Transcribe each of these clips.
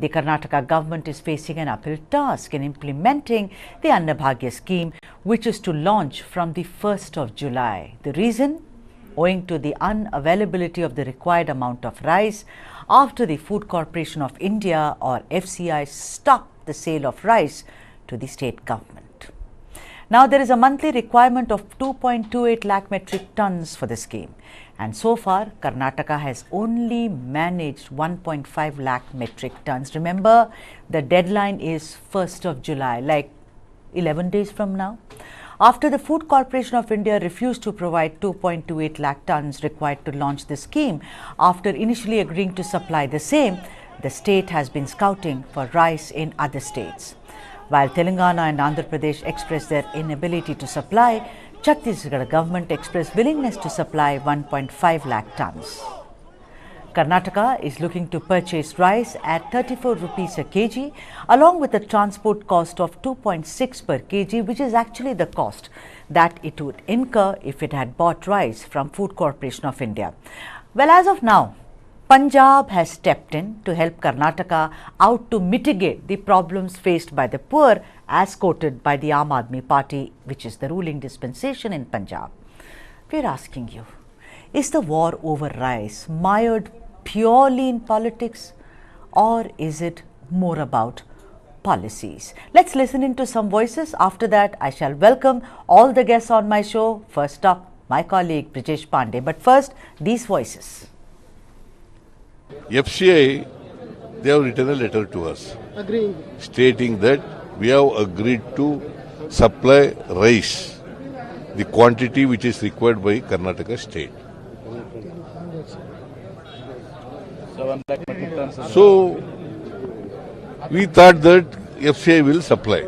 The Karnataka government is facing an uphill task in implementing the Anna Bhagya scheme, which is to launch from the 1st of July. The reason? Owing to the unavailability of the required amount of rice after the Food Corporation of India or FCI stopped the sale of rice to the state government. Now, there is a monthly requirement of 2.28 lakh metric tons for the scheme. And so far, Karnataka has only managed 1.5 lakh metric tons. Remember, the deadline is 1st of July, like 11 days from now. After the Food Corporation of India refused to provide 2.28 lakh tons required to launch the scheme, after initially agreeing to supply the same, the state has been scouting for rice in other states. While Telangana and Andhra Pradesh expressed their inability to supply, Chhattisgarh government expressed willingness to supply 1.5 lakh tons. Karnataka is looking to purchase rice at 34 rupees a kg, along with a transport cost of 2.6 per kg, which is actually the cost that it would incur if it had bought rice from Food Corporation of India. Well, as of now, Punjab has stepped in to help Karnataka out to mitigate the problems faced by the poor, as quoted by the Aam Aadmi Party, which is the ruling dispensation in Punjab. We are asking you, is the war over rice mired purely in politics, or is it more about policies? Let's listen into some voices. After that, I shall welcome all the guests on my show. First up, my colleague Brijesh Pandey. But first, these voices. FCI, they have written a letter to us stating that we have agreed to supply rice, the quantity which is required by Karnataka state. So, we thought that FCI will supply.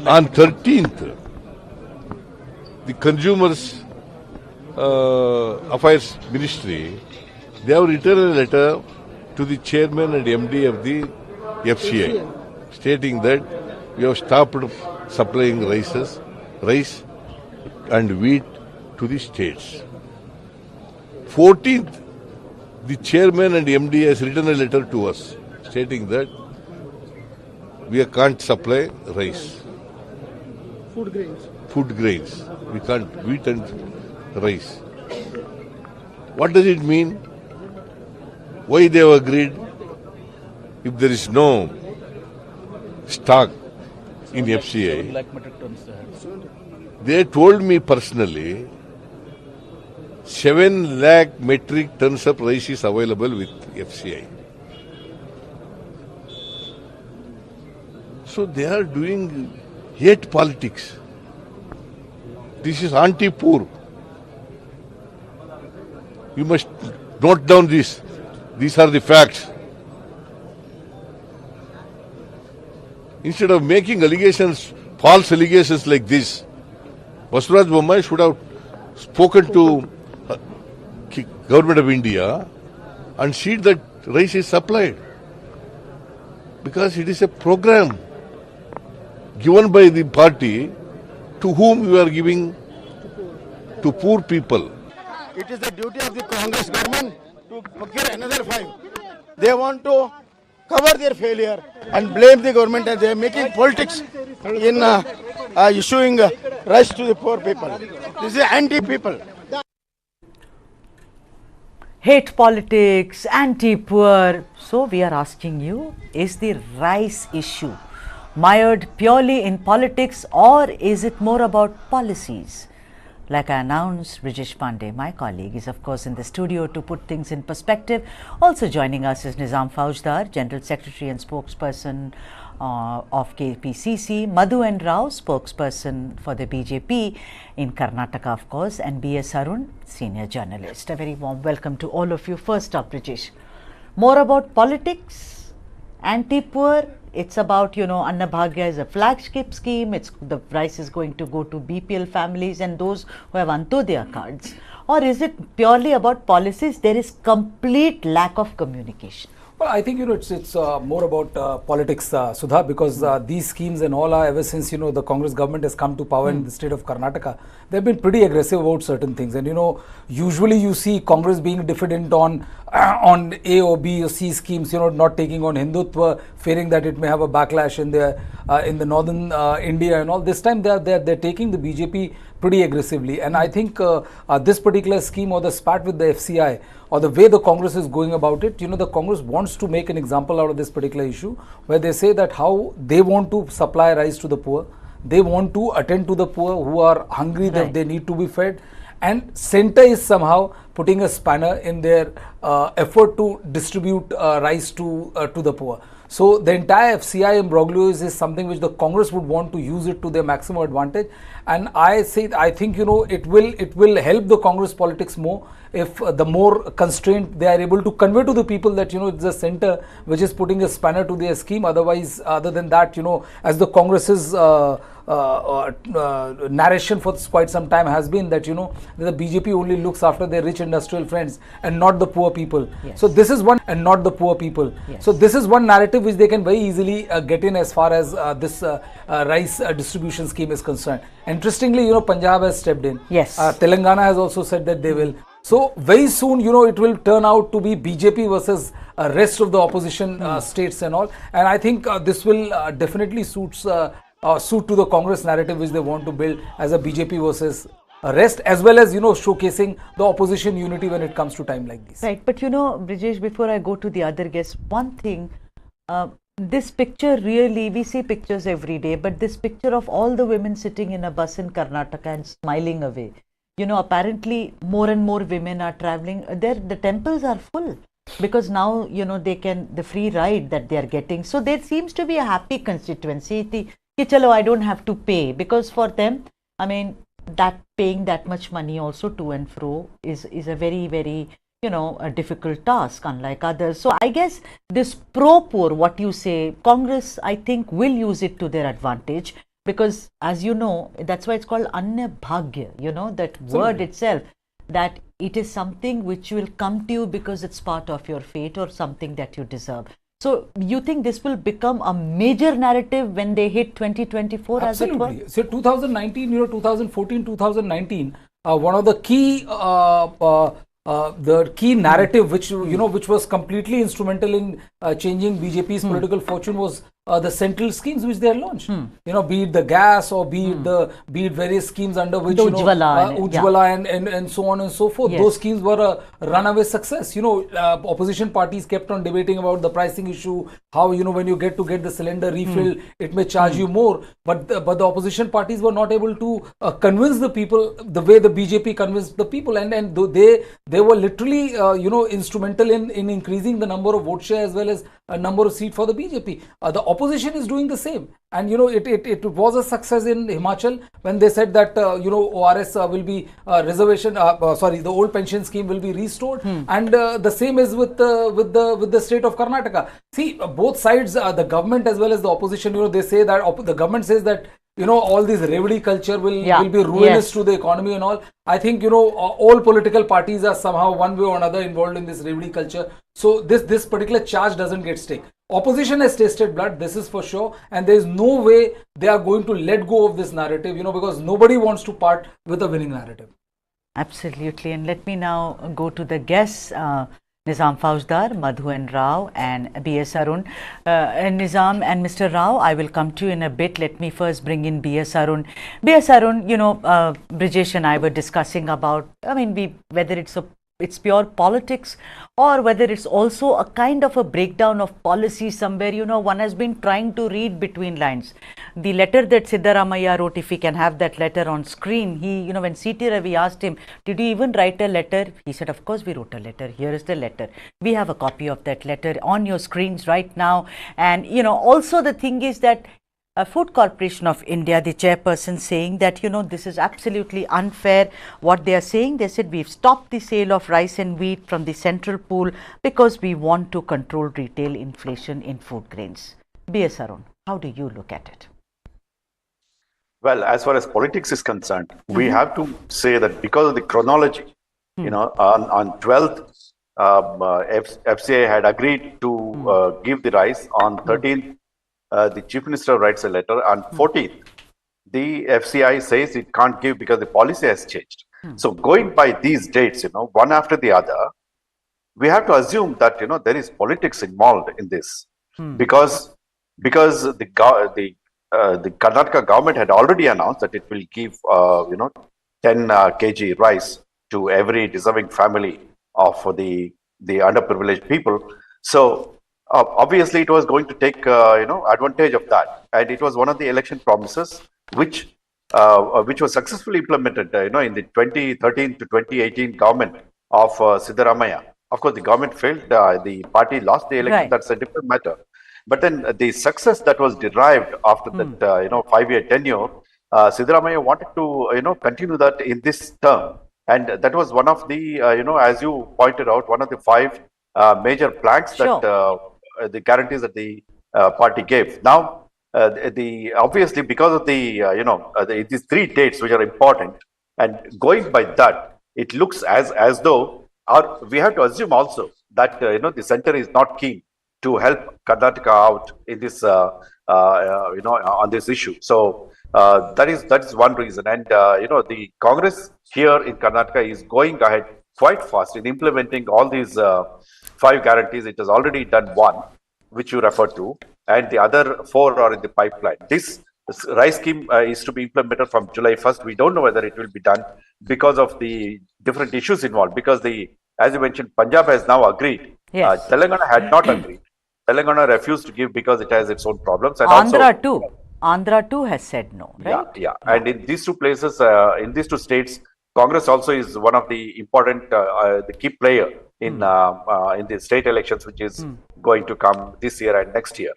On 13th, the Consumers Affairs Ministry, they have written a letter to the chairman and MD of the FCI stating that we have stopped supplying rice and wheat to the states. 14th, the chairman and MD has written a letter to us stating that we can't supply rice. Food grains. We can't wheat and rice. What does it mean? Why they have agreed? If there is no stock in FCI, they told me personally 7 lakh metric tons of rice is available with FCI. So they are doing hate politics. This is anti-poor. You must note down this. These are the facts. Instead of making allegations, false allegations like this, Basuraj Bommai should have spoken to Government of India and see that rice is supplied. Because it is a program given by the party to whom you are giving to poor people. It is the duty of the Congress government to procure another 5. They want to cover their failure and blame the government, and they are making politics in issuing rice to the poor people. This is anti-people. Hate politics, anti-poor. So we are asking you, is the rice issue mired purely in politics, or is it more about policies? Like I announced, Brijesh Pandey, my colleague, is of course in the studio to put things in perspective. Also joining us is Nizam Faujdar, General Secretary and Spokesperson of KPCC, Madhu N. Rao, Spokesperson for the BJP in Karnataka, of course, and B.S. Arun, Senior Journalist. A very warm welcome to all of you. First up, Brijesh, more about politics, anti-poor. It's about, Anna Bhagya is a flagship scheme. The rice is going to go to BPL families and those who have Antodaya cards. or is it purely about policies? There is complete lack of communication. Well, I think, it's more about politics, Sudha, because these schemes and all are, ever since, the Congress government has come to power in the state of Karnataka, they've been pretty aggressive about certain things. And, usually you see Congress being diffident on A or B or C schemes, not taking on Hindutva, fearing that it may have a backlash in the northern India and all. This time they're taking the BJP pretty aggressively. And I think this particular scheme, or the spat with the FCI, or the way the Congress is going about it, the Congress wants to make an example out of this particular issue, where they say that how they want to supply rice to the poor, they want to attend to the poor who are hungry, that they need to be fed, and Centre is somehow putting a spanner in their effort to distribute rice to the poor. So the entire FCI imbroglio is something which the Congress would want to use it to their maximum advantage, and I think it will help the Congress politics more if the more constraint they are able to convey to the people that it's the Centre which is putting a spanner to their scheme. Otherwise, other than that, as the Congress's narration for quite some time has been that the BJP only looks after their rich industrial friends and not the poor people. Yes. So this is one, and not the poor people. Yes. So this is one narrative which they can very easily get in as far as this rice distribution scheme is concerned. Interestingly, Punjab has stepped in. Yes. Telangana has also said that they will. So very soon, it will turn out to be BJP versus rest of the opposition states and all. And I think this will definitely suit to the Congress narrative which they want to build as a BJP versus rest, as well as showcasing the opposition unity when it comes to time like this. Right, but Brijesh, before I go to the other guests, one thing, this picture really, we see pictures every day, but this picture of all the women sitting in a bus in Karnataka and smiling away, apparently more and more women are traveling there. The temples are full because now the free ride that they are getting, so there seems to be a happy constituency. Chalo, I don't have to pay, because for them, I mean, that paying that much money also to and fro is a very, very a difficult task, unlike others. So I guess this pro-poor, what you say, Congress, I think, will use it to their advantage, because as that's why it's called Anna Bhagya, that word itself, that it is something which will come to you because it's part of your fate or something that you deserve. So you think this will become a major narrative when they hit 2024? Absolutely. As it were? So 2019, 2014, 2019, one of the key narrative which which was completely instrumental in changing BJP's political fortune was the central schemes which they had launched. Be it the gas, or be it various schemes under which Ujjwala and so on and so forth. Yes. Those schemes were a runaway success. Opposition parties kept on debating about the pricing issue, how when you get the cylinder refilled, it may charge you more. But the opposition parties were not able to convince the people the way the BJP convinced the people, and they were literally instrumental in increasing the number of vote share as well as a number of seats for the BJP. The opposition is doing the same, and it was a success in Himachal when they said that ORS will be the old pension scheme will be restored, and the same is with the state of Karnataka. See, both sides, the government as well as the opposition, they say that the government says that all this revdi culture will be ruinous to the economy and all. I think all political parties are somehow one way or another involved in this revdi culture. So this particular charge doesn't get stake. Opposition has tasted blood, this is for sure, and there is no way they are going to let go of this narrative, because nobody wants to part with a winning narrative. Absolutely. And let me now go to the guests. Nizam Fauzdar, Madhu and Rao, and B.S. Arun. Nizam and Mr. Rao, I will come to you in a bit. Let me first bring in B.S. Arun. B.S. Arun, Brijesh and I were discussing about, whether it's pure politics or whether it's also a kind of a breakdown of policy somewhere. One has been trying to read between lines. The letter that Siddaramaiah wrote, if we can have that letter on screen, he, when C.T. Ravi asked him, did you even write a letter? He said, of course we wrote a letter. Here is the letter. We have a copy of that letter on your screens right now. And, also the thing is that Food Corporation of India, the chairperson, saying that, this is absolutely unfair. What they are saying, they said, we've stopped the sale of rice and wheat from the central pool because we want to control retail inflation in food grains. B.S. Arun, how do you look at it? Well, as far as politics is concerned, we have to say that because of the chronology, On 12th, FCI had agreed to give the rice. On 13th, the Chief Minister writes a letter. On 14th, the FCI says it can't give because the policy has changed. So going by these dates, one after the other, we have to assume that there is politics involved in this, because the Karnataka government had already announced that it will give 10 kg rice to every deserving family of the underprivileged people. So obviously it was going to take advantage of that, and it was one of the election promises which was successfully implemented in the 2013 to 2018 government of Siddaramaiah. Of course, the government failed. The party lost the election. Right. That's a different matter. But then the success that was derived after that 5-year tenure, Siddaramaiah wanted to continue that in this term, and that was one of the as you pointed out, one of the 5 major planks that the guarantees that the party gave. Now, obviously because of these 3 dates which are important, and going by that, it looks as though, or we have to assume also that the center is not keen to help Karnataka out in this on this issue. So that is one reason, and the Congress here in Karnataka is going ahead quite fast in implementing all these 5 guarantees. It has already done 1, which you referred to, and the other 4 are in the pipeline. This rice scheme is to be implemented from July 1st. We don't know whether it will be done because of the different issues involved. Because as you mentioned, Punjab has now agreed. Yes. Telangana had not agreed. Telangana refused to give because it has its own problems. And Andhra too has said no, right? Yeah. And in these 2 places, in these 2 states, Congress also is one of the important, the key player in the state elections, which is going to come this year and next year.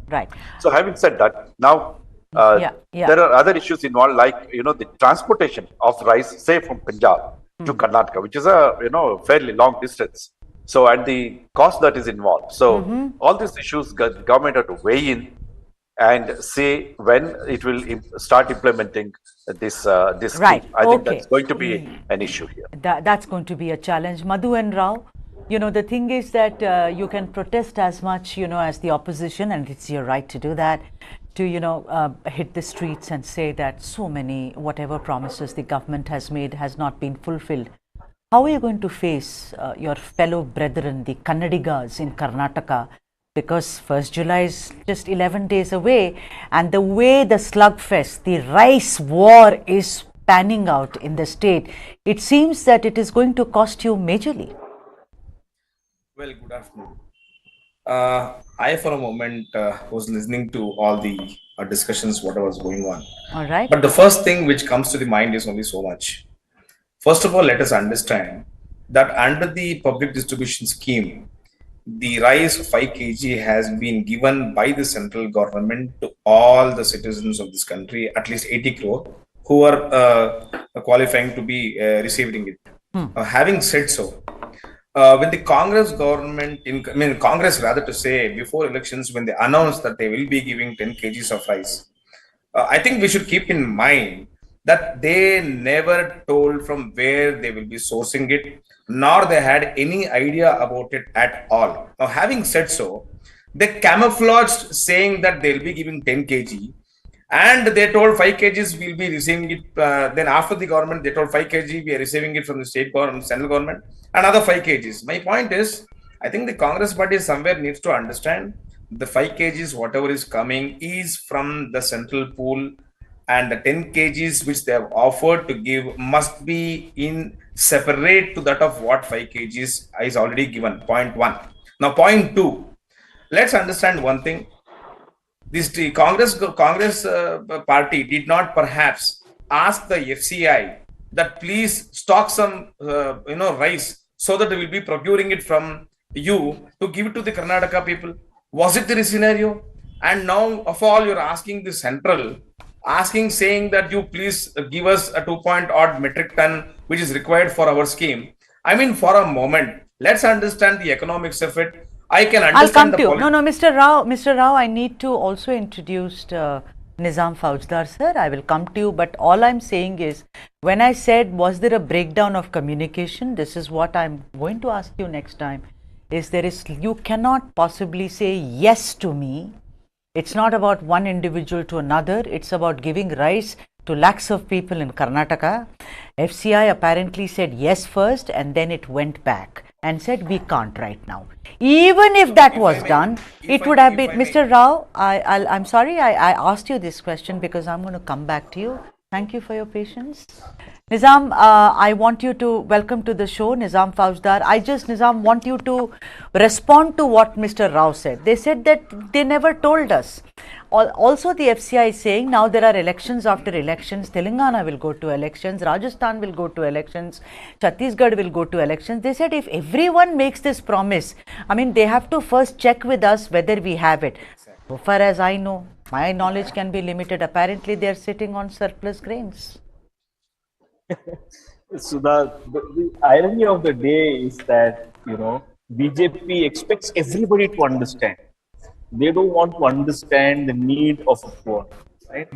Right. So having said that, now there are other issues involved, like the transportation of rice, say from Punjab to Karnataka, which is a fairly long distance. So, and the cost that is involved. So all these issues, government have to weigh in and say when it will start implementing this right. scheme. I think that's going to be an issue here. That's going to be a challenge. Madhu and Rao, the thing is that you can protest as much, as the opposition, and it's your right to do that, to, hit the streets and say that so many, whatever promises the government has made has not been fulfilled. How are you going to face your fellow brethren, the Kannadigas in Karnataka? Because 1st July is just 11 days away, and the way the slugfest, the rice war is panning out in the state, it seems that it is going to cost you majorly. Well, good afternoon. I, for a moment, was listening to all the discussions, whatever was going on. All right. But the first thing which comes to the mind is only so much. First of all, let us understand that under the public distribution scheme, the rice 5 kg has been given by the central government to all the citizens of this country, at least 80 crore, who are qualifying to be receiving it. Having said so, when the Congress government, Congress rather to say, before elections, when they announced that they will be giving 10 kgs of rice, I think we should keep in mind that they never told from where they will be sourcing it, nor they had any idea about it at all. Now, having said so, they camouflaged saying that they'll be giving 10 kg, and they told 5 kgs we'll be receiving it. Then after the government, they told 5 kg we are receiving it from the state government, central government, another 5 kgs. My point is, I think the Congress party somewhere needs to understand the 5 kgs, whatever is coming, is from the central pool, and the 10 kgs which they have offered to give must be in separate to that of what 5 kgs is already given. Point 1. Now, point 2. Let's understand one thing. The Congress party did not perhaps ask the FCI that please stock some rice so that they will be procuring it from you to give it to the Karnataka people. Was it the scenario? And now of all you're asking the central, saying that you please give us a 2-odd metric ton which is required for our scheme. I mean, for a moment, let's understand the economics of it. I can understand. I'll come to you. No, Mr. Rao, I need to also introduce Nizam Faujdar sir, I will come to you, but all I'm saying is, when I said, was there a breakdown of communication, this is what I'm going to ask you next time, is you cannot possibly say yes to me. It's not about one individual to another, it's about giving rice to lakhs of people in Karnataka. FCI apparently said yes first and then it went back and said we can't right now. Even if that was done, it would have been, Mr. Rao, I'm sorry I asked you this question because I'm going to come back to you. Thank you for your patience. Nizam, I want you to welcome to the show, Nizam Faujdar. Nizam, want you to respond to what Mr. Rao said. They said that they never told us. Also, the FCI is saying now there are elections after elections. Telangana will go to elections, Rajasthan will go to elections, Chhattisgarh will go to elections. They said if everyone makes this promise, I mean, they have to first check with us whether we have it. So far as I know, my knowledge can be limited. Apparently, they are sitting on surplus grains. So the irony of the day is that, BJP expects everybody to understand. They don't want to understand the need of a poor. Right?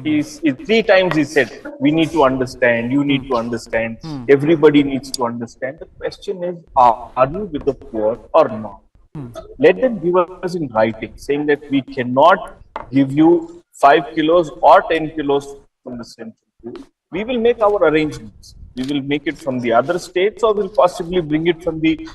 Three times he said, we need to understand, you need to understand, everybody needs to understand. The question is, are you with the poor or not? Let them give us in writing, saying that we cannot give you 5 kilos or 10 kilos from the central pool. We will make our arrangements. We will make it from the other states, or we'll possibly bring it from the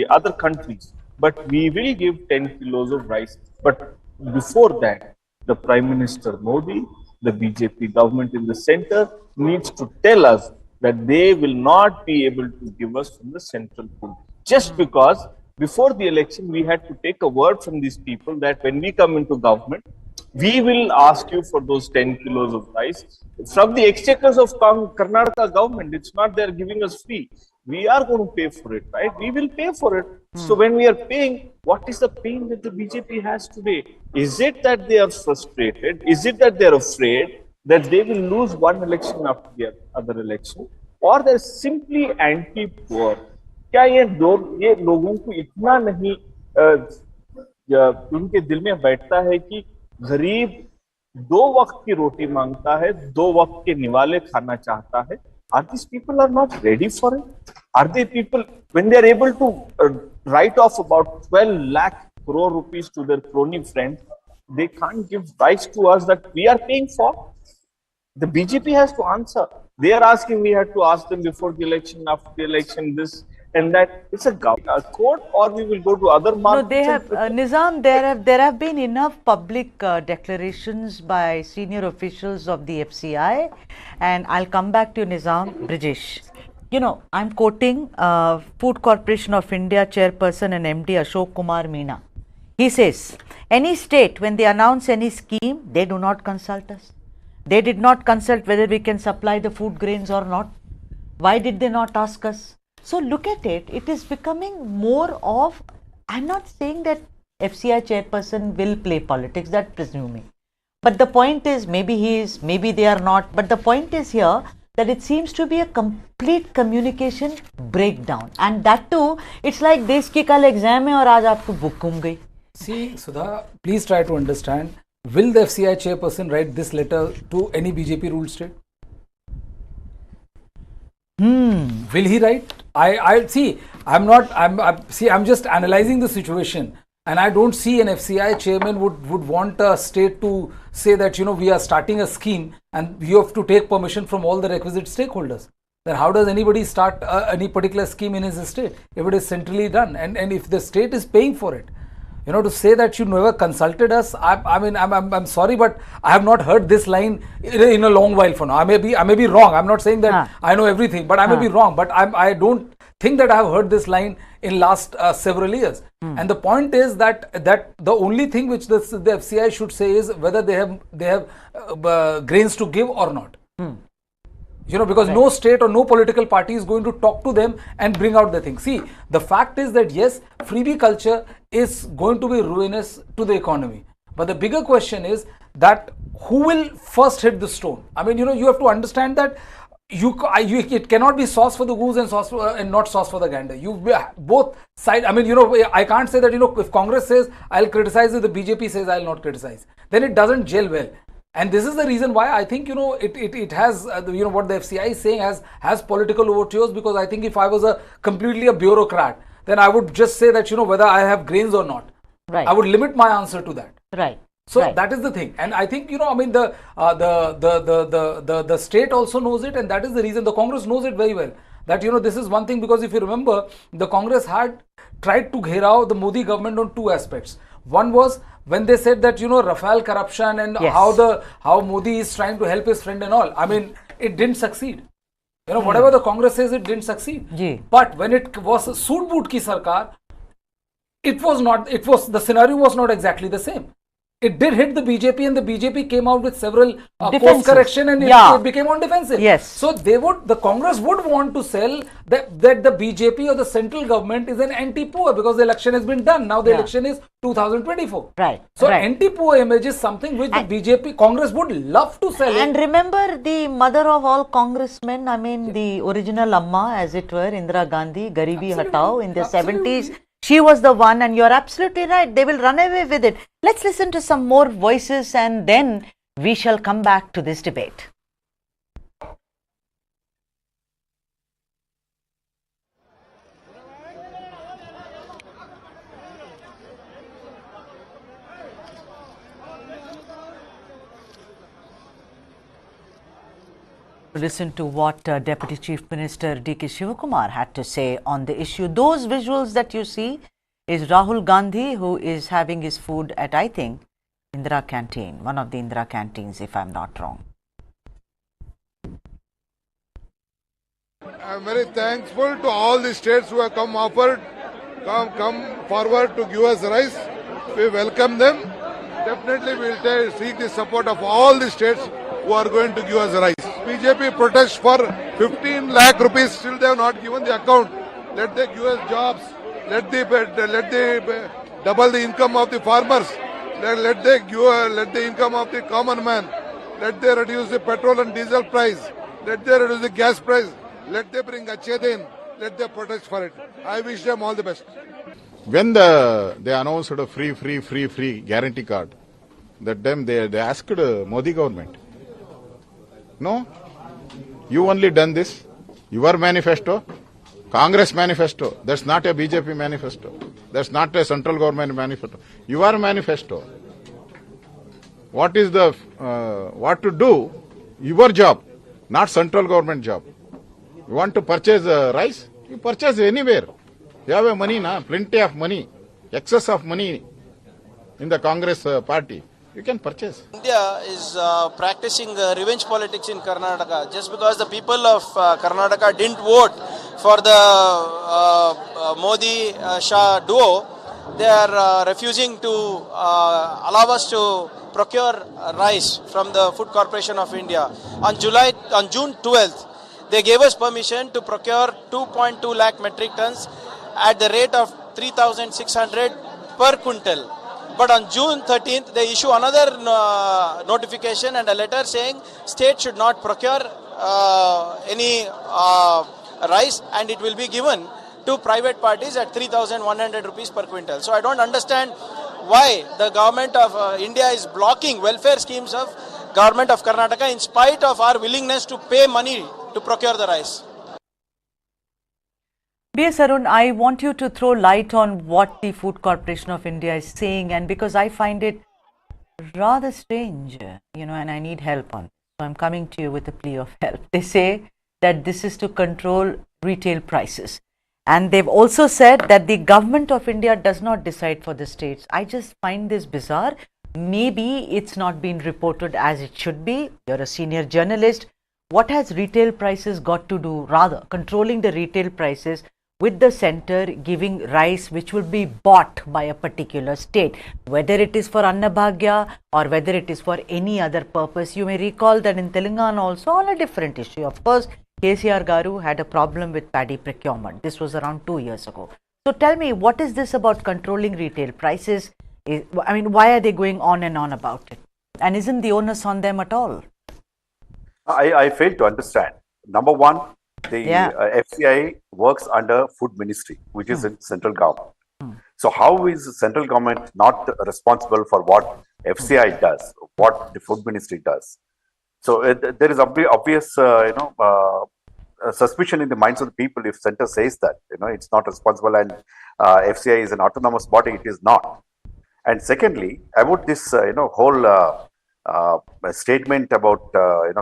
other countries. But we will give 10 kilos of rice. But before that, the Prime Minister Modi, the BJP government in the center, needs to tell us that they will not be able to give us from the central pool. Just because before the election, we had to take a word from these people that when we come into government, we will ask you for those 10 kilos of rice from the exchequers of Karnataka government. It's not they're giving us free. We are going to pay for it, right? We will pay for it. So when we are paying, what is the pain that the BJP has today? Is it that they are frustrated? Is it that they're afraid that they will lose one election after the other election? Or they're simply anti-poor? क्या ये लोगों को इतना नहीं उनके दिल में बैठता है कि गरीब 2 वक्त की रोटी मांगता है, 2 वक्त के निवाले खाना चाहता है? Are these people are not ready for it? Are they people, when they are able to write off about 12 lakh crore rupees to their crony friends, they can't give rice to us that we are paying for? The BJP has to answer. They are asking, we have to ask them before the election, after the election, this and that. It's a court, or we will go to other markets. No, they have, Nizam, there have been enough public declarations by senior officials of the FCI, and I'll come back to you, Nizam. Brijesh, I'm quoting Food Corporation of India chairperson and MD Ashok Kumar Meena. He says, any state, when they announce any scheme, they do not consult us. They did not consult whether we can supply the food grains or not. Why did they not ask us? So look at it, it is becoming more of, I'm not saying that FCI chairperson will play politics, that's presuming. But the point is, maybe he is, maybe they are not. But the point is here that it seems to be a complete communication breakdown. And that too, it's like देश की कल exam है और आज आपको book घूम गई. See, Sudha, please try to understand, will the FCI chairperson write this letter to any BJP ruled state? Will he write? I see. I'm just analyzing the situation, and I don't see an FCI chairman would want a state to say that we are starting a scheme and you have to take permission from all the requisite stakeholders. Then how does anybody start any particular scheme in his state if it is centrally done, and if the state is paying for it? To say that you never consulted us, I'm sorry, but I have not heard this line in a long while for now. I may be wrong. I'm not saying that I know everything, but I may be wrong. But I don't think that I have heard this line in last several years. And the point is that the only thing which the FCI should say is whether they have grains to give or not. Because no state or no political party is going to talk to them and bring out the thing. See, the fact is that yes, freebie culture is going to be ruinous to the economy. But the bigger question is that who will first hit the stone? You have to understand that it cannot be sauce for the goose and not sauce for the gander. Both sides. I can't say that if Congress says I'll criticize it, the BJP says I'll not criticize. Then it doesn't gel well. And this is the reason why I think, it has, what the FCI is saying has political overtures, because I think if I was completely a bureaucrat, then I would just say that, whether I have grains or not. Right. I would limit my answer to that. Right. So right. that is the thing. And I think, the state also knows it, and that is the reason the Congress knows it very well. That, this is one thing, because if you remember, the Congress had tried to gherao the Modi government on two aspects. One was when they said that, Rafale corruption and Yes. how Modi is trying to help his friend and all. I mean, it didn't succeed. Whatever the Congress says, it didn't succeed. Ji. But when it was Soot Boot ki sarkar, the scenario was not exactly the same. It did hit the BJP, and the BJP came out with several course correction, and it became on defensive. Yes. So the Congress would want to sell that the BJP or the central government is an anti-poor, because the election has been done. Now the election is 2024. Right. So right. anti-poor image is something which the BJP Congress would love to sell. And remember the mother of all congressmen, I mean the original Amma, as it were, Indira Gandhi, Garibi Hatao in the 70s. She was the one, and you're absolutely right. They will run away with it. Let's listen to some more voices, and then we shall come back to this debate. Listen to what Deputy Chief Minister D.K. Shivakumar had to say on the issue. Those visuals that you see is Rahul Gandhi, who is having his food at, I think, Indira Canteen, one of the Indira Canteens, if I'm not wrong. I'm very thankful to all the states who have come forward to give us rice. We welcome them. Definitely we will seek the support of all the states who are going to give us rice. BJP protests for 15 lakh rupees, still they have not given the account. Let them give us jobs. Let they double the income of the farmers. Let the income of the common man. Let they reduce the petrol and diesel price. Let they reduce the gas price. Let they bring Ached in. Let they protest for it. I wish them all the best. When they announced a free guarantee card, that time they asked Modi government, no, you only done this, your manifesto, Congress manifesto, that's not a BJP manifesto, that's not a central government manifesto, your manifesto. What is what to do, your job, not central government job. You want to purchase rice, you purchase anywhere. You have money, plenty of money, excess of money in the Congress party. You can purchase. India is practicing revenge politics in Karnataka. Just because the people of Karnataka didn't vote for the Modi-Shah duo, they are refusing to allow us to procure rice from the Food Corporation of India. On June 12th, they gave us permission to procure 2.2 lakh metric tons at the rate of 3,600 per quintal. But on June 13th, they issue another notification and a letter saying state should not procure any rice, and it will be given to private parties at 3,100 rupees per quintal. So I don't understand why the government of India is blocking welfare schemes of government of Karnataka in spite of our willingness to pay money to procure the rice. B.S. Arun, I want you to throw light on what the Food Corporation of India is saying, and because I find it rather strange, and I need help on it. So I'm coming to you with a plea of help. They say that this is to control retail prices. And they've also said that the government of India does not decide for the states. I just find this bizarre. Maybe it's not been reported as it should be. You're a senior journalist. What has retail prices got to do, rather, controlling the retail prices with the center giving rice which will be bought by a particular state, whether it is for Anna Bhagya or whether it is for any other purpose? You may recall that in Telangana also on a different issue. Of course, KCR Garu had a problem with paddy procurement. This was around 2 years ago. So tell me, what is this about controlling retail prices? Why are they going on and on about it? And isn't the onus on them at all? I fail to understand. Number one, the FCI works under Food Ministry, which is in central government. So how is the central government not responsible for what FCI does, what the food ministry does. So there is obvious, suspicion in the minds of the people if center says that it's not responsible and FCI is an autonomous body. It is not. And secondly, about this whole statement about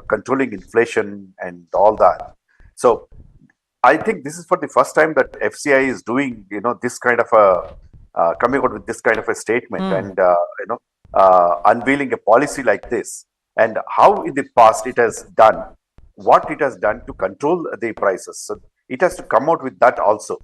controlling inflation and all that. So I think this is for the first time that FCI is doing this kind of a coming out with this kind of a statement and unveiling a policy like this, and how in the past it has done what it has done to control the prices. So it has to come out with that also.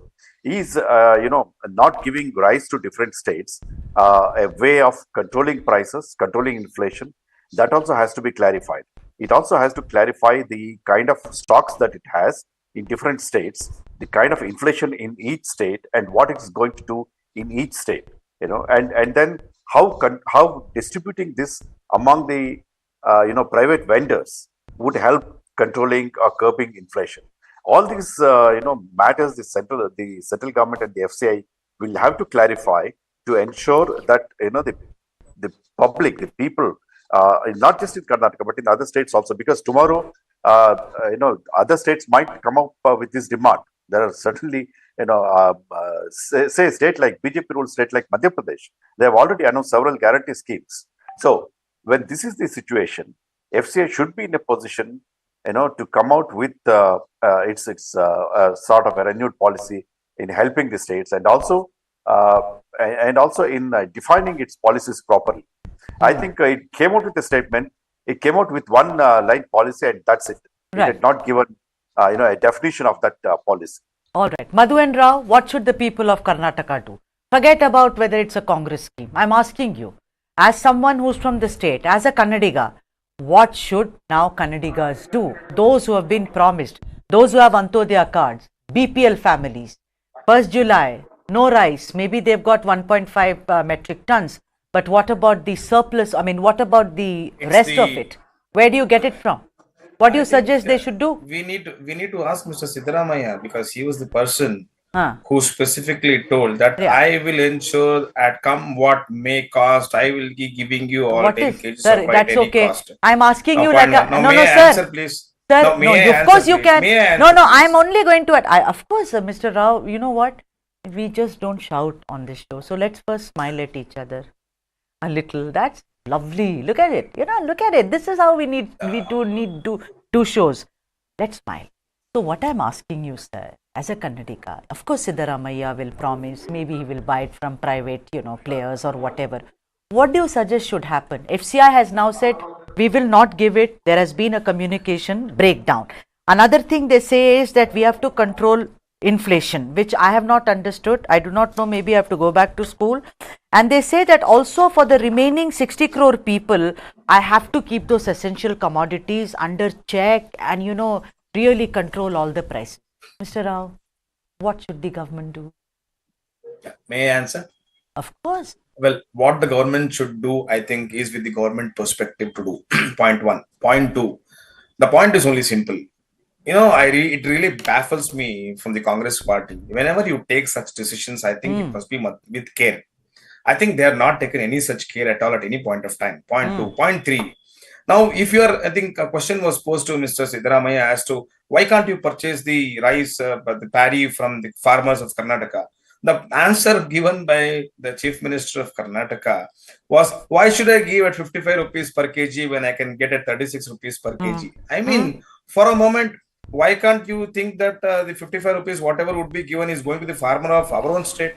Is not giving rise to different states a way of controlling prices, controlling inflation. That also has to be clarified. It also has to clarify the kind of stocks that it has in different states, the kind of inflation in each state, and what it is going to do in each state. And then how distributing this among the private vendors would help controlling or curbing inflation. All these matters the central government and the FCI will have to clarify to ensure that the public, the people, not just in Karnataka but in other states also, because tomorrow other states might come up with this demand. There are certainly say a state like BJP ruled state like Madhya Pradesh, they have already announced several guarantee schemes. So when this is the situation, FCI should be in a position to come out with its sort of a renewed policy in helping the states, and also in defining its policies properly. I think it came out with a statement. It came out with one line policy, and that's it. Right. It had not given a definition of that policy. All right, Madhu and Rao, what should the people of Karnataka do? Forget about whether it's a Congress scheme. I'm asking you, as someone who's from the state, as a Kannadiga, what should now Kannadigas do? Those who have been promised, those who have Antodaya cards, BPL families, 1st July, no rice, maybe they've got 1.5 metric tons, but what about the surplus? I mean, what about the rest of it? Where do you get it from? What do you suggest they should do? We need to ask Mr. Siddaramaiah, because he was the person who specifically told that I will ensure at come what may cost, I will be giving you all 10 kgs sir, that's okay. Cost. I'm asking you like a, no, sir. Answer, please. Sir, no, of course you can. No, I'm only going to. Of course, Mr. Rao, you know what? We just don't shout on this show. So let's first smile at each other a little. That's lovely. Look at it. Look at it. This is how we need to do shows. Let's smile. So what I'm asking you, sir, as a Kannadiga, of course Siddaramaiah will promise, maybe he will buy it from private, players or whatever. What do you suggest should happen? FCI has now said, we will not give it. There has been a communication breakdown. Another thing they say is that we have to control inflation, which I have not understood. I do not know, maybe I have to go back to school. And they say that also for the remaining 60 crore people, I have to keep those essential commodities under check and, really control all the prices. Mr. Rao, what should the government do? May I answer? Of course. Well, what the government should do, I think, is with the government perspective to do. Point one. Point two. The point is only simple. It really baffles me from the Congress party. Whenever you take such decisions, I think it must be with care. I think they have not taken any such care at all at any point of time. Point two. Point three. Now, I think a question was posed to Mr. Siddaramaiah as to why can't you purchase the rice, the paddy from the farmers of Karnataka? The answer given by the Chief Minister of Karnataka was, why should I give at 55 rupees per kg when I can get at 36 rupees per kg? I mean, for a moment, why can't you think that the 55 rupees, whatever would be given, is going to the farmer of our own state?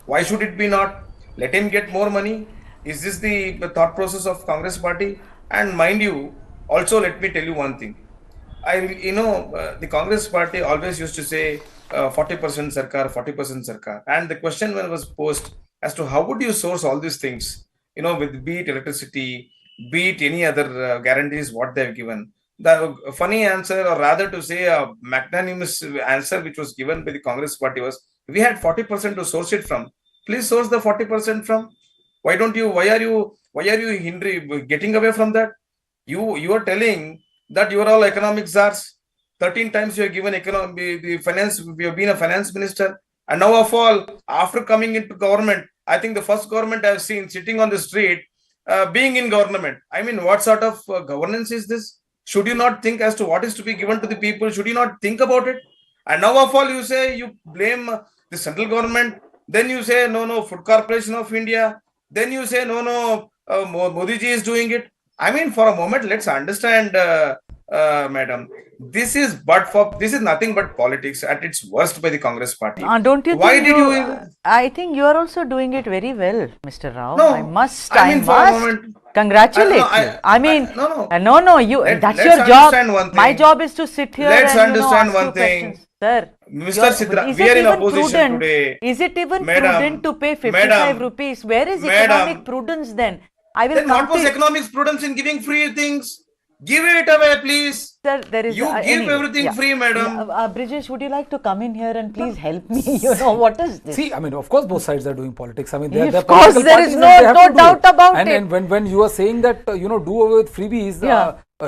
Why should it be not? Let him get more money. Is this the thought process of Congress party? And mind you, also let me tell you one thing. The Congress party always used to say 40% Sarkar, 40% Sarkar. And the question was posed as to how would you source all these things, with be it electricity, be it any other guarantees what they've given. The funny answer, or rather to say a magnanimous answer which was given by the Congress party was, we had 40% to source it from. Please source the 40% from. Why are you getting away from that? You are telling that you are all economic czars. 13 times you have given the finance, you have been a finance minister. And now of all, after coming into government, I think the first government I have seen sitting on the street, being in government. I mean, what sort of governance is this? Should you not think as to what is to be given to the people? Should you not think about it? And now of all, you say you blame the central government. Then you say no, Food Corporation of India. Then you say no, Modi ji is doing it. I mean, for a moment, let's understand, madam. This is nothing but politics at its worst by the Congress party. Don't you Why think did you? I think you are also doing it very well, Mr. Rao. No, I must for a moment, congratulate you. No, you. That's your job. My job is to sit here Let's and understand ask you one thing. questions. Sir, Mr. Sidra, we are in opposition today. Is it even Madam, prudent to pay 55 madam, rupees? Where is madam, economic prudence then? I will Then what was compete. economic prudence in giving free things? Give it away, please. Sir, there is You give everything free, madam. Brijesh, would you like to come in here and please help me? What is this? See, I mean, of course, both sides are doing politics. I mean, Of course, there is no doubt about it. And when you are saying that, do away with freebies,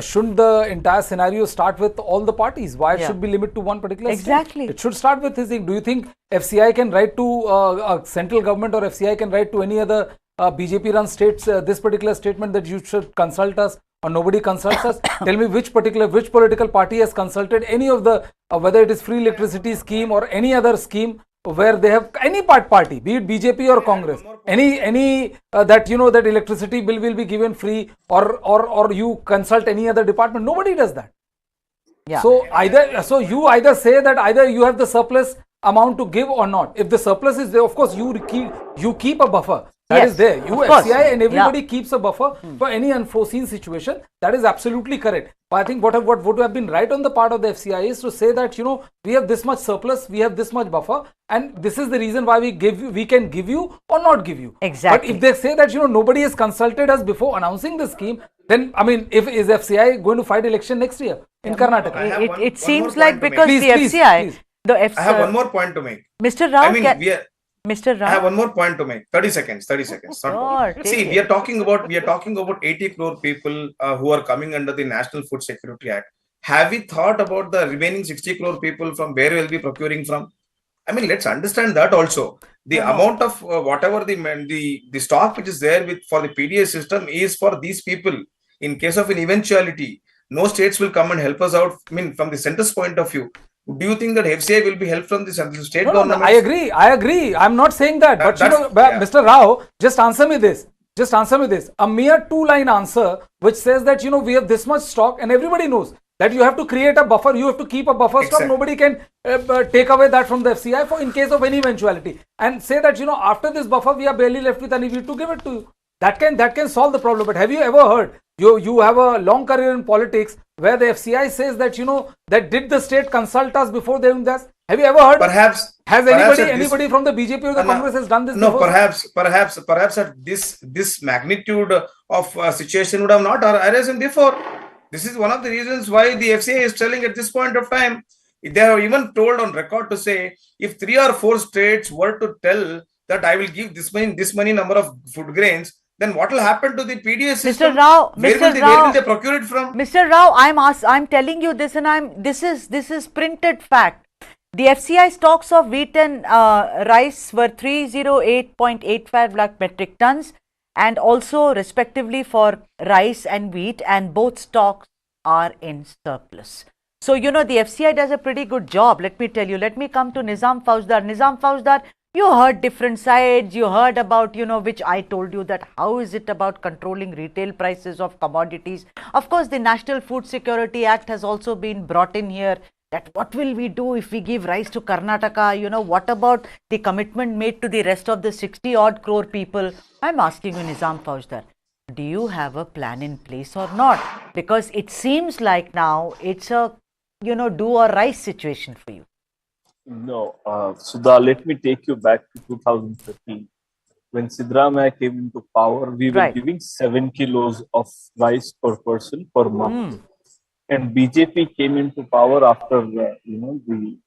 shouldn't the entire scenario start with all the parties? Why it should be limited to one particular state? Exactly. It should start with his thing. Do you think FCI can write to central government or FCI can write to any other BJP-run states this particular statement that you should consult us? Or nobody consults us? Tell me which political party has consulted any of the, whether it is free electricity scheme or any other scheme where they have any party, be it BJP or Congress, any that that electricity bill will be given free or you consult any other department. Nobody does that. Yeah. So you either say that either you have the surplus amount to give or not. If the surplus is there, of course you keep a buffer. That is there. You FCI and everybody keeps a buffer for any unforeseen situation. That is absolutely correct. But I think what would have been right on the part of the FCI is to say that we have this much surplus, we have this much buffer, and this is the reason why we can give you or not give you. Exactly. But if they say that nobody has consulted us before announcing the scheme, then I mean, is FCI going to fight election next year in Karnataka? It seems like because the FCI, I have one more point to make. Mr. Rao, I have one more point to make. 30 seconds. Sure, See, we are talking about 80 crore people who are coming under the National Food Security Act. Have we thought about the remaining 60 crore people from where we'll be procuring from? I mean, let's understand that also. The amount of whatever the stock which is there for the PDA system is for these people. In case of an eventuality, no states will come and help us out. I mean, from the center's point of view. Do you think that FCI will be helped from the state government? I agree. I'm not saying that. But Mr. Rao, just answer me this. A mere 2-line answer which says that we have this much stock and everybody knows that you have to create a buffer. You have to keep a buffer stock. Nobody can take away that from the FCI for in case of any eventuality. And say that after this buffer we are barely left with any will to give it to you. That can solve the problem. But have you ever heard? You have a long career in politics where the FCI says that that did the state consult us before they doing this? Have you ever heard? Perhaps anybody from the BJP or the Congress has done this? No, before? perhaps at this magnitude of situation would have not arisen before. This is one of the reasons why the FCI is telling at this point of time. They have even told on record to say if 3 or 4 states were to tell that I will give this many number of food grains, then what will happen to the PDA system? Mr. Rao, where will they procure it from? Mr. Rao, I'm telling you this, and this is printed fact. The FCI stocks of wheat and rice were 308.85 lakh metric tons, and also respectively for rice and wheat, and both stocks are in surplus. So the FCI does a pretty good job. Let me tell you. Let me come to Nizam Fauzdar. You heard different sides, you heard about, which I told you that how is it about controlling retail prices of commodities. Of course, the National Food Security Act has also been brought in here, that what will we do if we give rice to Karnataka, what about the commitment made to the rest of the 60 odd crore people. I'm asking you, Nizam Fauzdar, do you have a plan in place or not? Because it seems like now it's a, do or rice situation for you. No, Sudha, let me take you back to 2013. When Siddaramaiah came into power, we were giving 7 kilos of rice per person per month. And BJP came into power after, the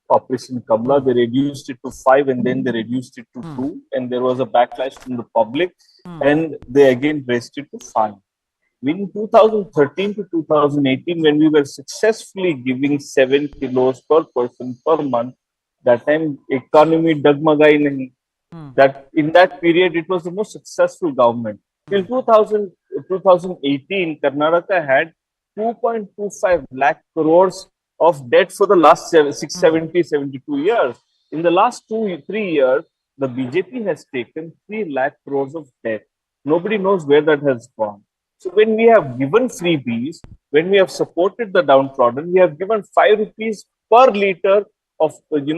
Operation Kamla. They reduced it to 5 and then they reduced it to 2. And there was a backlash from the public and they again raised it to 5. In 2013 to 2018, when we were successfully giving 7 kilos per person per month, that time economy dagmagai nahi. That in that period it was the most successful government. Till 2000, 2018, Karnataka had 2.25 lakh crores of debt for the last 72 years. In the last 3 years, the BJP has taken 3 lakh crores of debt. Nobody knows where that has gone. So when we have given freebies, when we have supported the downtrodden, we have given 5 rupees per liter of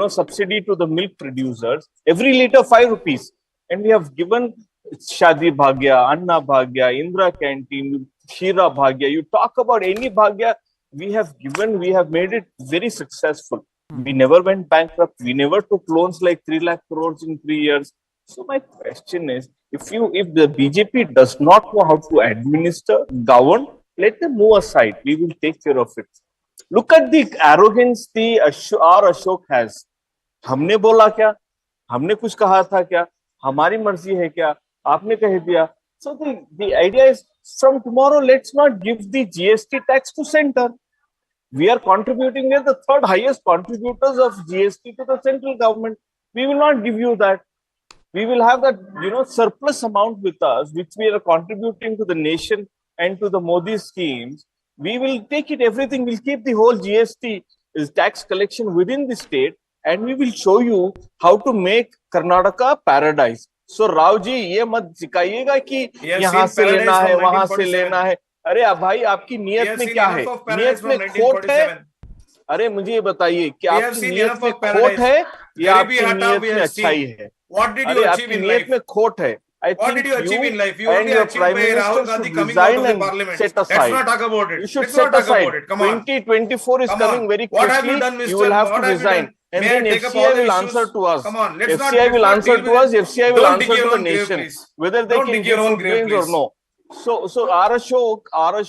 subsidy to the milk producers. Every liter 5 rupees, and we have given Shadi Bhagya, Anna Bhagya, Indra Canteen, Shira Bhagya. You talk about any Bhagya, we have given, we have made it very successful. We never went bankrupt. We never took loans like 3 lakh crores in 3 years. So my question is, if the BJP does not know how to administer, govern, let them move aside. We will take care of it. Look at the arrogance the R Ashok has. हमने बोला क्या? हमने कुछ कहा था क्या? हमारी मर्जी है क्या? आपने कह दिया. So the idea is, from tomorrow, let's not give the GST tax to center. We are contributing, we are the third highest contributors of GST to the central government. We will not give you that. We will have that, surplus amount with us, which we are contributing to the nation and to the Modi schemes. We will take it, everything. We'll keep the whole GST tax collection within the state, and we will show you how to make Karnataka paradise. So Rao ji, ये मत सिखाइएगा कि यहाँ से लेना है, वहां से लेना है. अरे भाई, आपकी नियत में क्या है? नियत में खोट है. अरे मुझे ये बताइए कि आपकी नियत में खोट है या आपकी नियत में अच्छाई है? अरे आपकी नियत में खोट है. What did you achieve in life? You only achieved by Rahul Gandhi coming out of the parliament. Let's not talk about it. You should set aside. Come on. 2024 is coming very quickly. What have you done, Mr. You will have to resign. And then FCI will answer to us. Come on, let's not. FCI will answer to us. FCI will answer to the nation. Whether they can give your own graves or no. So R Ashok.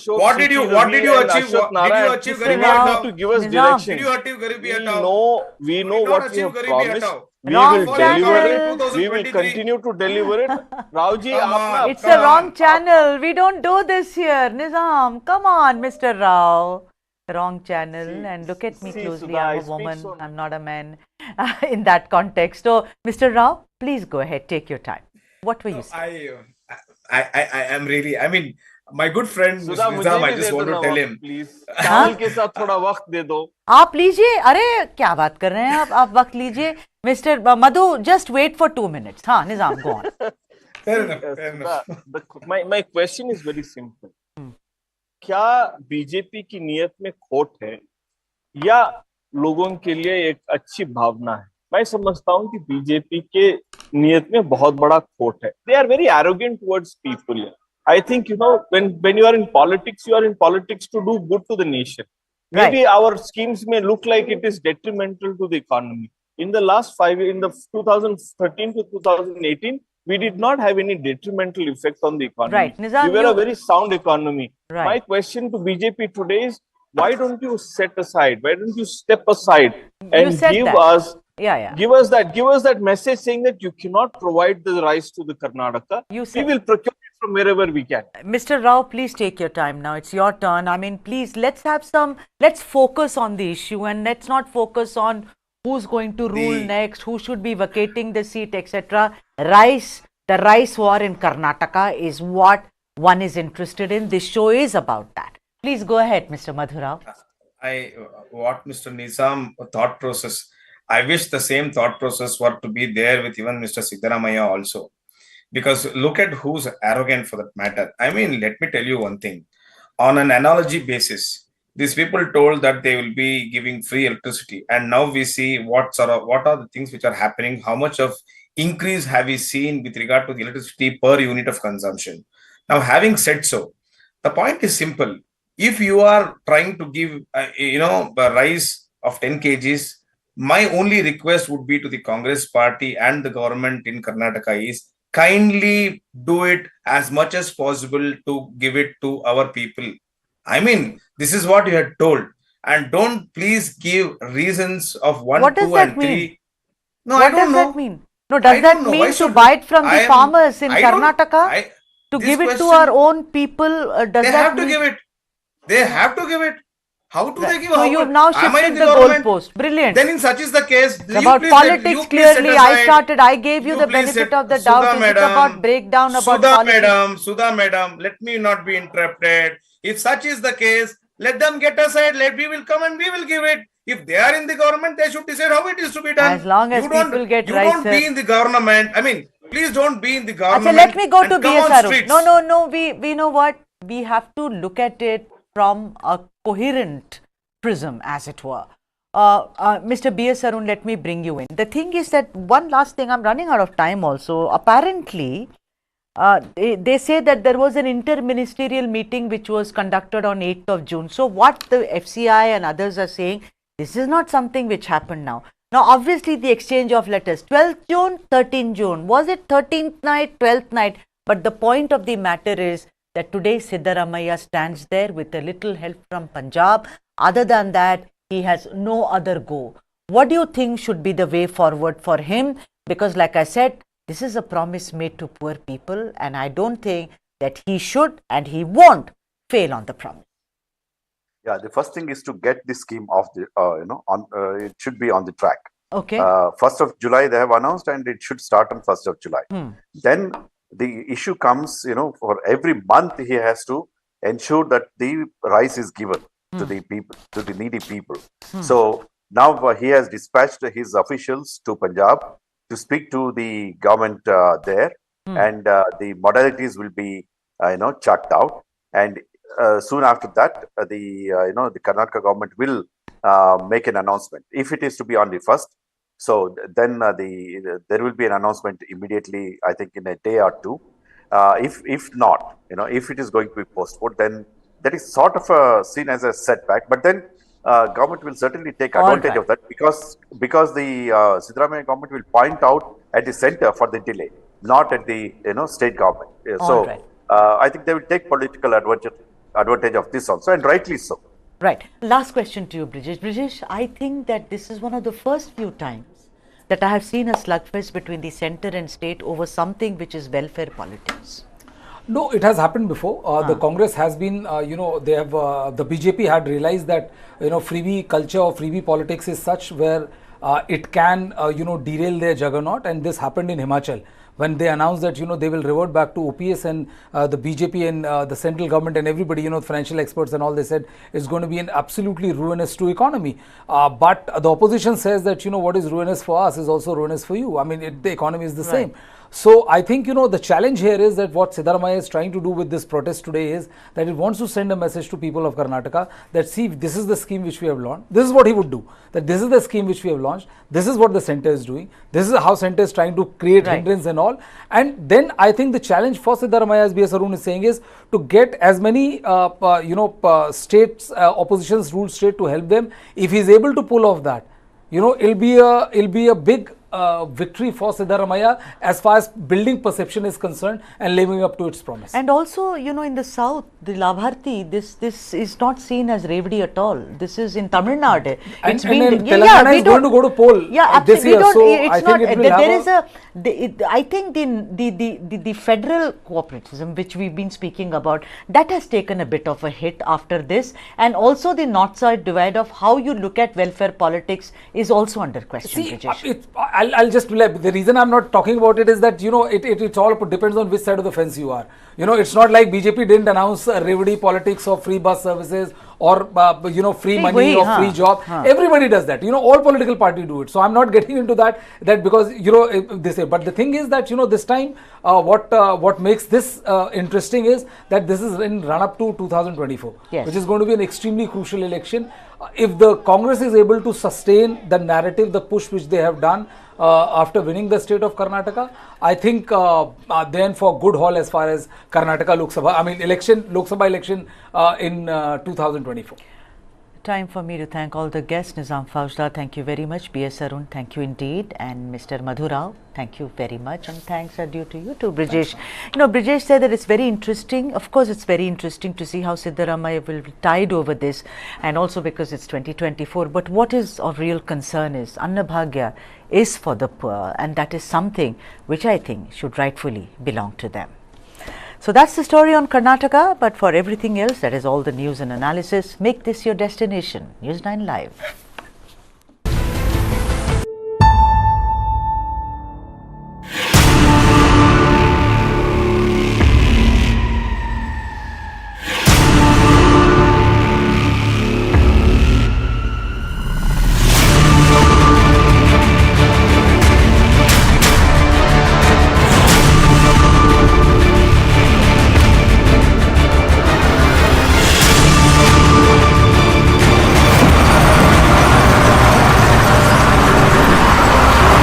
What did you achieve? Did you achieve Garibi Hatao? To give us direction. Did you achieve Garibi Hatao? We know what we have promised. We will deliver it. We will continue to deliver it. Raoji, it's a wrong channel. We don't do this here. Nizam, come on, Mr. Rao. Wrong channel. And look at me closely. Sudha, I'm a woman. I'm not a man. In that context. So, Mr. Rao, please go ahead. Take your time. What were you saying? I am really, I mean, my good friend Nizam, I just want to tell him. Please. चावल के साथ थोड़ा वक्त दे दो. आप लीजिए. अरे क्या बात कर रहे हैं आप वक्त लीजिए. Mr. Madhu, just wait for 2 minutes. हाँ, Nizam, go on. Fair enough. My question is very simple. क्या बीजेपी की नियत में खोट है या लोगों के लिए एक अच्छी भावना है? मैं समझता हूं कि बीजेपी के नियत में बहुत बड़ा खोट है. They are very arrogant towards people. I think, when you are in politics to do good to the nation. Maybe our schemes may look like it is detrimental to the economy. In the last 5 years, in the 2013 to 2018, we did not have any detrimental effect on the economy. Right. Nizam, we were a very sound economy. Right. My question to BJP today is, why don't you set aside? Why don't you step aside and give us that message saying that you cannot provide the rice to the Karnataka. We will procure it from wherever we can. Mr. Rao, please take your time now. It's your turn. I mean, please, let's focus on the issue and let's not focus on who's going to rule next, who should be vacating the seat, etc. The rice war in Karnataka is what one is interested in. This show is about that. Please go ahead, Mr. Madhurao. What Mr. Nizam thought process, I wish the same thought process were to be there with even Mr. Siddaramaiah also. Because look at who's arrogant for that matter. I mean, let me tell you one thing. On an analogy basis, these people told that they will be giving free electricity, and now we see what are the things which are happening. How much of increase have we seen with regard to the electricity per unit of consumption? Now, having said so, the point is simple. If you are trying to give, a rice of 10 kgs, my only request would be to the Congress party and the government in Karnataka is kindly do it as much as possible to give it to our people. I mean, this is what you had told. And don't please give reasons of 1, 2 and 3. No, what does that mean? No, does that mean to buy it from the farmers in Karnataka? To give it to our own people? They have to give it. They have to give it. How do they give? So how you've would- now am I in shifted the the government? goalpost. Brilliant. Then in such is the case, It's about politics clearly. I gave you the benefit of the doubt. Is it about breakdown, about politics? Sudha madam, let me not be interrupted. If such is the case, let them get aside. We will come and we will give it. If they are in the government, they should decide how it is to be done. As long as people get rice. You don't be in the government. I mean, please don't be in the government. Let me go to BS Arun. No. We know what? We have to look at it from a coherent prism, as it were. Mr. B.S. Arun, let me bring you in. The thing is that one last thing, I'm running out of time also. Apparently, they say that there was an interministerial meeting which was conducted on 8th of June. So what the FCI and others are saying, this is not something which happened now. Now, obviously, the exchange of letters, 12th June, 13th June. Was it 13th night, 12th night? But the point of the matter is that today Siddaramaiah stands there with a little help from Punjab. Other than that, he has no other go. What do you think should be the way forward for him? Because like I said, this is a promise made to poor people, and I don't think that he should and he won't fail on the promise. Yeah, the first thing is to get this scheme off the, it should be on the track. Okay. 1st of July they have announced, and it should start on 1st of July. Then the issue comes, for every month he has to ensure that the rice is given to the people, to the needy people. So now he has dispatched his officials to Punjab to speak to the government there, and the modalities will be, chalked out. And soon after that, the Karnataka government will make an announcement. If it is to be on the 1st, so then there will be an announcement immediately, I think in a day or two. If not, if it is going to be postponed, then that is sort of seen as a setback. But then government will certainly take advantage of that, because the Siddaramaiah government will point out at the center for the delay, not at the state government. I think they will take political advantage of this also, and rightly so. Right. Last question to you, Brijesh. Brijesh, I think that this is one of the first few times that I have seen a slugfest between the center and state over something which is welfare politics. No, it has happened before. The Congress has been, they have, the BJP had realized that, freebie culture or freebie politics is such where it can, derail their juggernaut, and this happened in Himachal. When they announced that, they will revert back to OPS, and the BJP and the central government and everybody, financial experts and all, they said it's going to be an absolutely ruinous to economy. But the opposition says that, what is ruinous for us is also ruinous for you. I mean, the economy is the same. So I think, the challenge here is that what Siddaramaiah is trying to do with this protest today is that it wants to send a message to people of Karnataka that, see, this is the scheme which we have launched. This is what he would do. That this is the scheme which we have launched. This is what the centre is doing. This is how centre is trying to create hindrance and all. And then I think the challenge for Siddaramaiah, as B.S. Arun is saying, is to get as many, states, opposition's ruled state to help them. If he is able to pull off that, it'll be a big victory for Siddaramaiah as far as building perception is concerned and living up to its promise. And also, in the south, the Labharti, this is not seen as Revdi at all. This is in Tamil Nadu. And Telangana is going to go to poll this year, so I think it will I think the federal cooperativism, which we've been speaking about, that has taken a bit of a hit after this, and also the north-side divide of how you look at welfare politics is also under question. See, I'll just the reason I'm not talking about it is that it's all depends on which side of the fence you are. It's not like BJP didn't announce Revdi politics or free bus services or free money or free job. Everybody does that. All political parties do it. So I'm not getting into that because they say. But the thing is that this time what makes this interesting is that this is in run up to 2024, which is going to be an extremely crucial election. If the Congress is able to sustain the narrative, the push which they have done after winning the state of Karnataka, I think then for good haul as far as Karnataka Lok Sabha election in 2024. Time for me to thank all the guests. Nizam Faujda, thank you very much. B.S. Arun, thank you indeed. And Mr. Madhu Rao, thank you very much. And thanks are due to you too, Brijesh. Brijesh said that it's very interesting. Of course, it's very interesting to see how Siddaramaiah will be tied over this, and also because it's 2024. But what is of real concern is Anna Bhagya is for the poor, and that is something which I think should rightfully belong to them. So that's the story on Karnataka, but for everything else, that is all the news and analysis, make this your destination. News 9 Live.